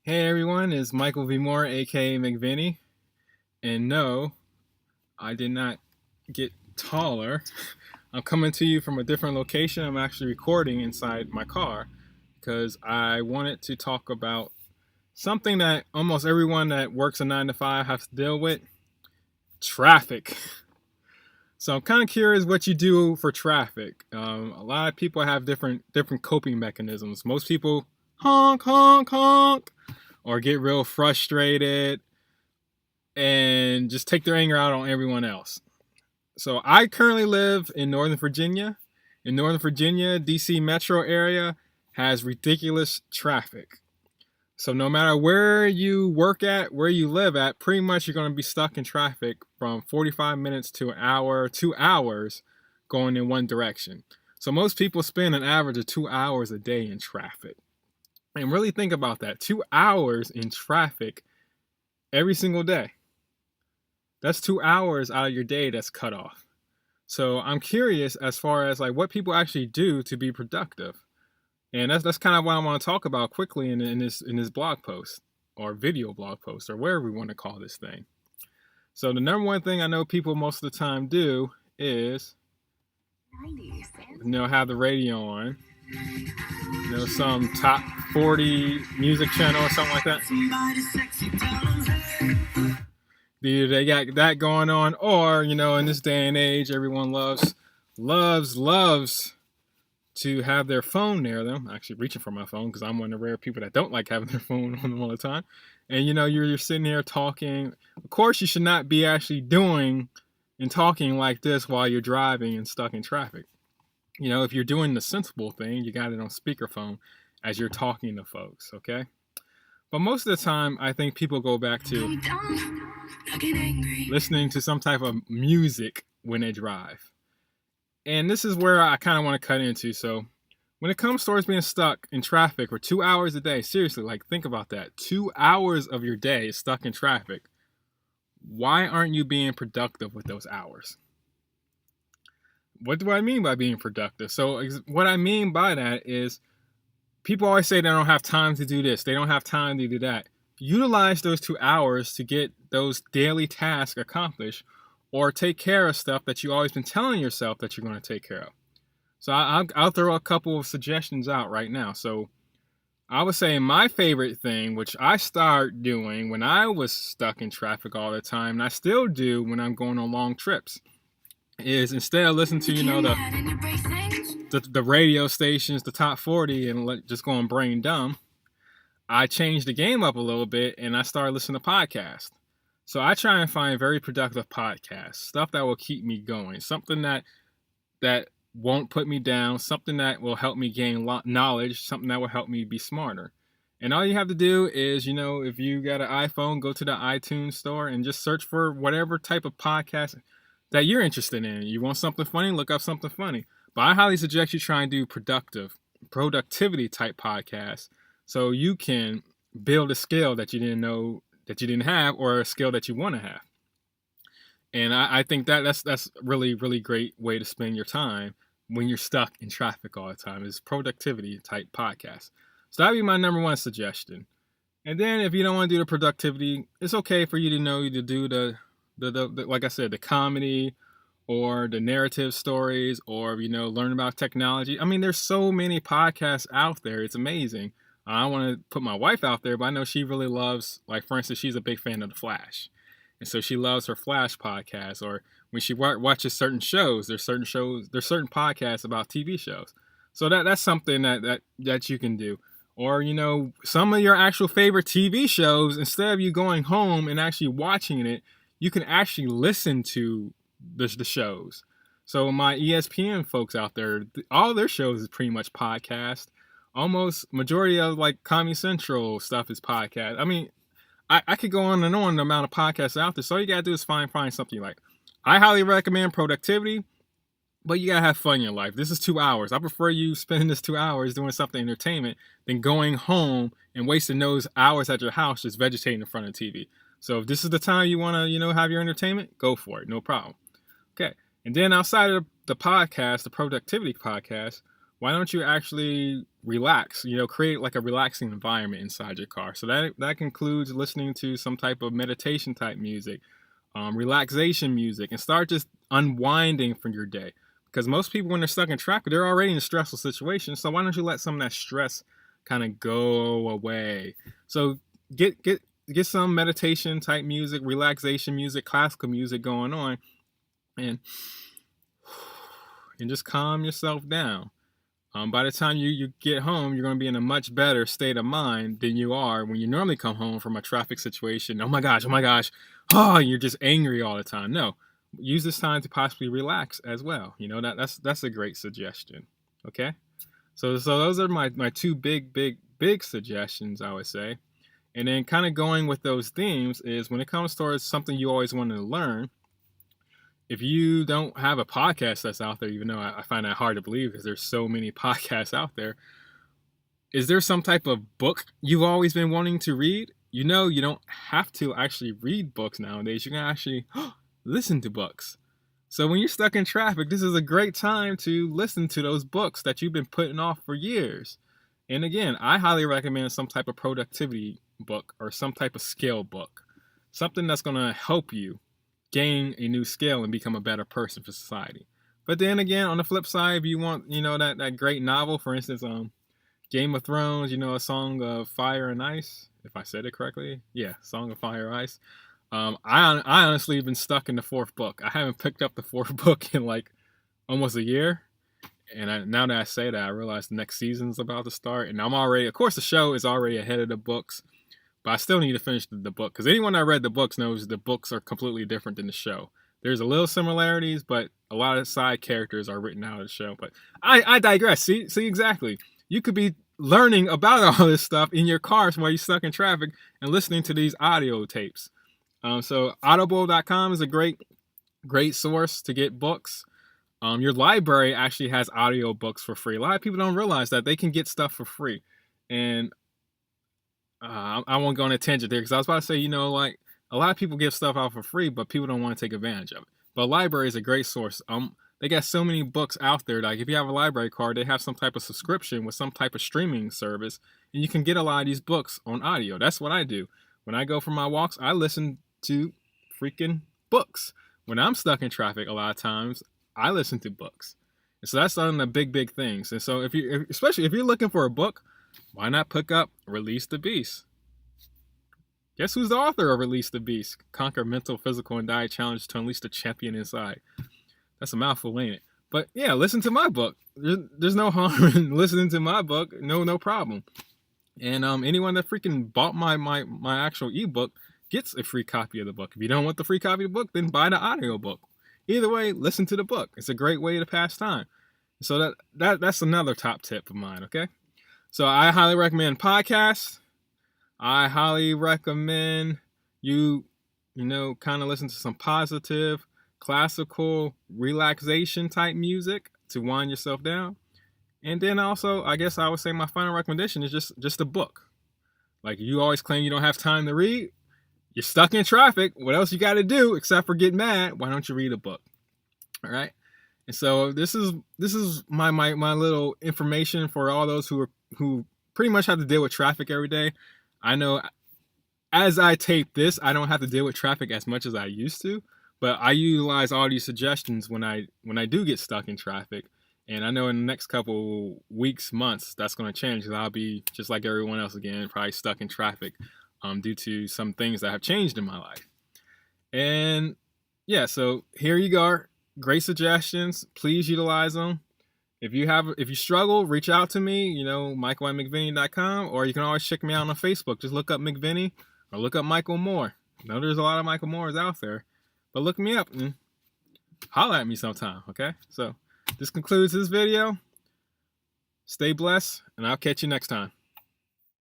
Hey everyone, it's Michael V. Moore, aka MicVinny. And no, I did not get taller. I'm coming to you from a different location. I'm actually recording inside my car because I wanted to talk about something that almost everyone that works a 9 to 5 has to deal with: traffic. So I'm kind of curious what you do for traffic. A lot of people have different coping mechanisms. Most people honk, honk, honk, or get real frustrated and just take their anger out on everyone else. So I currently live in Northern Virginia. In Northern Virginia, DC metro area has ridiculous traffic. So no matter where you work at, where you live at, pretty much you're going to be stuck in traffic from 45 minutes to an hour, 2 hours going in one direction. So most people spend an average of 2 hours a day in traffic. And really think about that. 2 hours in traffic every single day. That's 2 hours out of your day that's cut off. So I'm curious as far as like what people actually do to be productive. And that's kind of what I want to talk about quickly in this blog post or video blog post or whatever we want to call this thing. So the number one thing I know people most of the time do is have the radio on. Some top 40 music channel or something like that. Either they got that going on, or in this day and age, everyone loves to have their phone near them. I'm actually reaching for my phone because I'm one of the rare people that don't like having their phone on them all the time. And you're sitting there talking. Of course, you should not be actually doing and talking like this while you're driving and stuck in traffic. If you're doing the sensible thing, you got it on speakerphone as you're talking to folks, okay? But most of the time, I think people go back to listening to some type of music when they drive. And this is where I kind of want to cut into. So when it comes towards being stuck in traffic for 2 hours a day, seriously, think about that. 2 hours of your day is stuck in traffic. Why aren't you being productive with those hours? What do I mean by being productive? So what I mean by that is people always say they don't have time to do this. They don't have time to do that. Utilize those 2 hours to get those daily tasks accomplished or take care of stuff that you've always been telling yourself that you're going to take care of. So I'll throw a couple of suggestions out right now. So I would say my favorite thing, which I started doing when I was stuck in traffic all the time, and I still do when I'm going on long trips, is instead of listening to, the radio stations, the top 40, and just going brain dumb, I changed the game up a little bit and I started listening to podcasts. So I try and find very productive podcasts, stuff that will keep me going, something that won't put me down, something that will help me gain knowledge, something that will help me be smarter. And all you have to do is, if you got an iPhone, go to the iTunes store and just search for whatever type of podcast that you're interested in. You want something funny, look up something funny. But I highly suggest you try and do productivity type podcasts so you can build a skill that you didn't know that you didn't have, or a skill that you want to have. And I think that's really, really great way to spend your time when you're stuck in traffic all the time, is productivity type podcasts. So that'd be my number one suggestion. And then if you don't want to do the productivity, it's okay for you to do the like I said, the comedy or the narrative stories, or learn about technology. I mean, there's so many podcasts out there. It's amazing. I don't want to put my wife out there, but I know she really loves, for instance, she's a big fan of The Flash. And so she loves her Flash podcast. Or when she watches certain shows, there's certain podcasts about TV shows. So that's something that you can do. Or, some of your actual favorite TV shows, instead of you going home and actually watching it, you can actually listen to the shows. So my ESPN folks out there, all their shows is pretty much podcast. Almost majority of Comedy Central stuff is podcast. I mean, I could go on and on the amount of podcasts out there. So all you gotta do is find something you like. I highly recommend productivity, but you gotta have fun in your life. This is 2 hours. I prefer you spending this 2 hours doing something entertainment than going home and wasting those hours at your house just vegetating in front of the TV. So if this is the time you want to, have your entertainment, go for it. No problem. Okay. And then outside of the podcast, the productivity podcast, why don't you actually relax. Create like a relaxing environment inside your car. So that concludes listening to some type of meditation type music, relaxation music, and start just unwinding from your day. Because most people, when they're stuck in traffic, they're already in a stressful situation. So why don't you let some of that stress kind of go away? So get some meditation type music, relaxation music, classical music going on, and just calm yourself down. By the time you get home, you're going to be in a much better state of mind than you are when you normally come home from a traffic situation. Oh my gosh, oh, you're just angry all the time. No, use this time to possibly relax as well. That's a great suggestion. Okay, so those are my two big suggestions, I would say. And then kind of going with those themes is, when it comes towards something you always wanted to learn, if you don't have a podcast that's out there, even though I find that hard to believe because there's so many podcasts out there, is there some type of book you've always been wanting to read? You don't have to actually read books nowadays. You can actually listen to books. So when you're stuck in traffic, this is a great time to listen to those books that you've been putting off for years. And again, I highly recommend some type of productivity book or some type of skill book. Something that's going to help you gain a new skill and become a better person for society. But then again, on the flip side, if you want, that great novel, for instance, Game of Thrones, A Song of Fire and Ice, if I said it correctly. Yeah, Song of Fire and Ice. I honestly have been stuck in the fourth book. I haven't picked up the fourth book in like almost a year. And now that I say that, I realize the next season's about to start. And I'm already, of course, the show is already ahead of the books. But I still need to finish the book, because anyone that read the books knows the books are completely different than the show. There's a little similarities, but a lot of side characters are written out of the show. But I digress. See exactly. You could be learning about all this stuff in your cars while you're stuck in traffic and listening to these audio tapes. So Audible.com is a great source to get books. Your library actually has audio books for free. A lot of people don't realize that they can get stuff for free. And I won't go on a tangent there, because I was about to say, like, a lot of people give stuff out for free, but people don't want to take advantage of it. But a library is a great source. They got so many books out there. Like, if you have a library card, they have some type of subscription with some type of streaming service, and you can get a lot of these books on audio. That's what I do. When I go for my walks, I listen to freaking books. When I'm stuck in traffic, a lot of times, I listen to books. And so that's one of the big things. And so especially if you're looking for a book, why not pick up Release the Beast? Guess who's the author of Release the Beast? Conquer mental, physical, and diet challenge to unleash the champion inside. That's a mouthful, ain't it? But yeah, listen to my book. There's no harm in listening to my book. No problem. And anyone that freaking bought my actual ebook gets a free copy of the book. If you don't want the free copy of the book, then buy the audio book. Either way, listen to the book. It's a great way to pass time. So that's another top tip of mine, okay? So I highly recommend podcasts. I highly recommend you kind of listen to some positive, classical, relaxation type music to wind yourself down. And then also, I guess I would say my final recommendation is just a book. Like, you always claim you don't have time to read. You're stuck in traffic. What else you got to do except for get mad? Why don't you read a book? All right. And so this is my little information for all those who pretty much have to deal with traffic every day. I know as I tape this, I don't have to deal with traffic as much as I used to, but I utilize all these suggestions when I do get stuck in traffic. And I know in the next couple weeks, months, that's going to change, because I'll be just like everyone else again, probably stuck in traffic due to some things that have changed in my life. And yeah, so here you go. Great suggestions. Please utilize them. If you struggle, reach out to me, Michael at MicVinny.com, or you can always check me out on Facebook. Just look up MicVinny or look up Michael Moore. I know there's a lot of Michael Moores out there, but look me up and holler at me sometime, okay? So this concludes this video. Stay blessed, and I'll catch you next time.